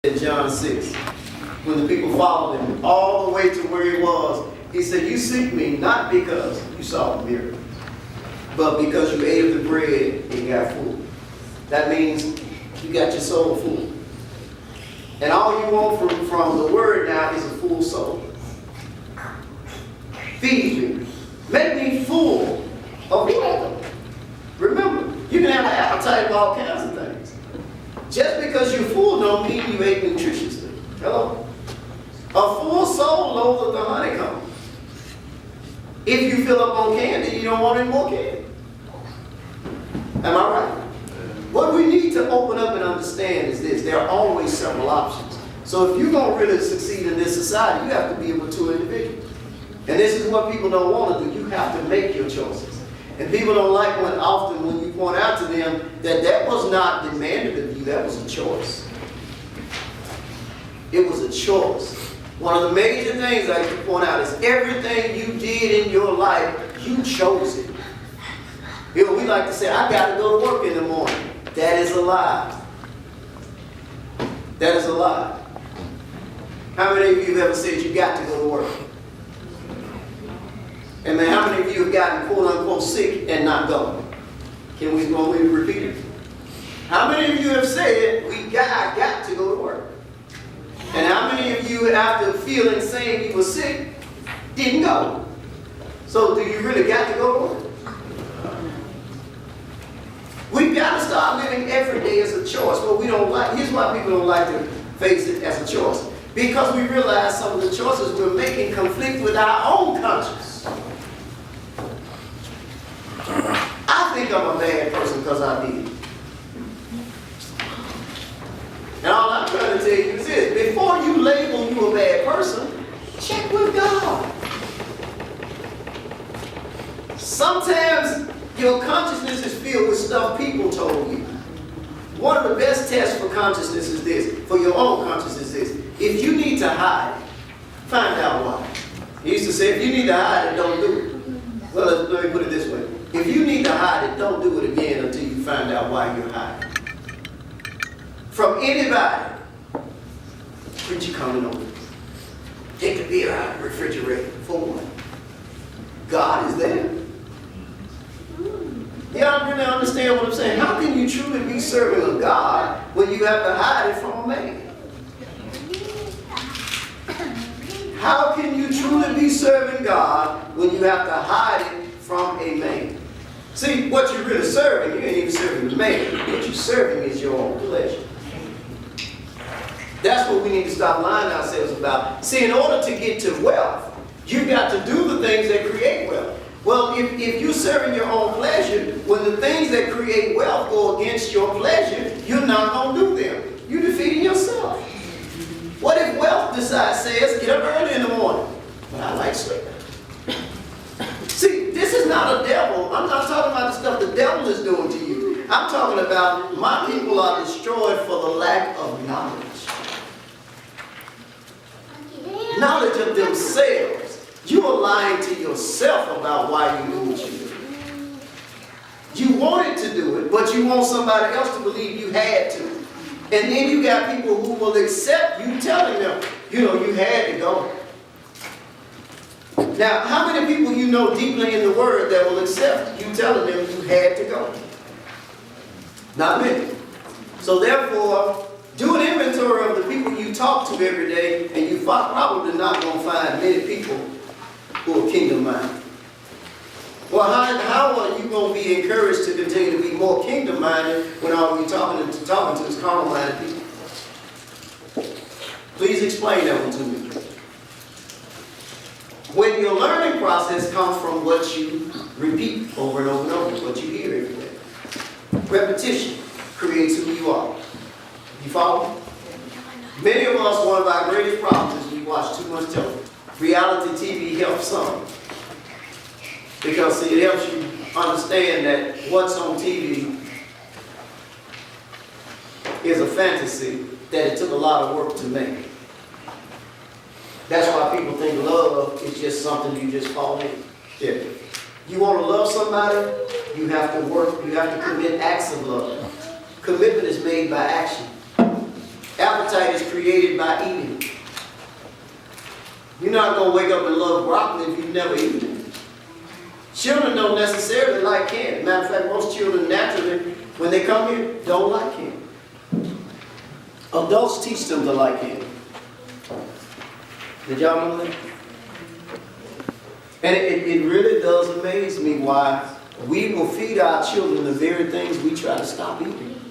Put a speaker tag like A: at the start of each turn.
A: in John 6, when the people followed him all the way to where he was, he said, you seek me not because you saw the miracle, but because you ate of the bread and got full. That means you got your soul full. And all you want from the word now is a full soul. Feed me. Make me full of what? Remember, you can have an appetite for all kinds of things. Just because you're full don't mean you ate nutritiously. Hello? A full soul loathes the honeycomb. If you fill up on candy, you don't want any more candy. Am I right? What we need to open up and understand is this. There are always several options. So if you're going to really succeed in this society, you have to be able to individual. And this is what people don't want to do. You have to make your choices. And people don't like when you point out to them that was not demanded of you, that was a choice. It was a choice. One of the major things I like to point out is everything you did in your life, you chose it. You know, we like to say, I got to go to work in the morning. That is a lie. That is a lie. How many of you have ever said you got to go to work? And man, how many of you have gotten quote unquote sick and not go? Can we repeat it? How many of you have said, I got to go to work? And how many of you, after feeling saying you were sick, didn't go? So do you really got to go to work? We've got to start living every day as a choice. What we don't like, here's why people don't like to face it as a choice. Because we realize some of the choices we're making conflict with our own conscience. I think I'm a bad person because I did. And all I'm trying to tell you is this. Before you label you a bad person, check with God. Sometimes your consciousness is filled with stuff people told you. One of the best tests for consciousness is this, for your own consciousness is this. If you need to hide, find out why. He used to say, if you need to hide it, don't do it. Well, let me put it this way. If you need to hide it, don't do it again until you find out why you're hiding. From anybody, preacher coming over. Take the beer out of the refrigerator for what? God is there. Y'all really understand what I'm saying? How can you truly be serving a God when you have to hide it from a man? How can you truly be serving God when you have to hide it from a man? See, what you're really serving, you ain't even serving the man. What you're serving is your own pleasure. That's what we need to stop lying ourselves about. See, in order to get to wealth, you've got to do the things that create wealth. Well, if you're serving your own pleasure, when the things that create wealth go against your pleasure, you're not going to do them. You're defeating yourself. What if wealth says, get up early in the morning? But I like sleeping. See, this is not a devil. I'm not talking about the stuff the devil is doing to you. I'm talking about my people are destroyed for the lack of knowledge. Knowledge of themselves. You are lying to yourself about why you do what you do. You wanted to do it, but you want somebody else to believe you had to. And then you got people who will accept you telling them, you had to go. Now, how many people you know deeply in the Word that will accept you telling them you had to go? Not many. So therefore, do an inventory of the people you talk to every day, and you're probably not going to find many people who are kingdom-minded. Well, how are you going to be encouraged to continue to be more kingdom-minded when all you're talking to is carnal-minded people? Please explain that one to me. When your learning process comes from what you repeat over and over and over, what you hear every day. Repetition creates who you are. You follow? Many of us, one of our greatest problems is we watch too much television. Reality TV helps some. Because see, it helps you understand that what's on TV is a fantasy that it took a lot of work to make. That's why people think love is just something you just fall in. Yeah. You want to love somebody, you have to work, you have to commit acts of love. Commitment is made by action. appetite is created by eating. You're not going to wake up and love broccoli if you've never eaten it. Children don't necessarily like candy. Matter of fact, most children naturally, when they come here, don't like candy. Adults teach them to like candy. Did y'all know that? And it really does amaze me why we will feed our children the very things we try to stop eating.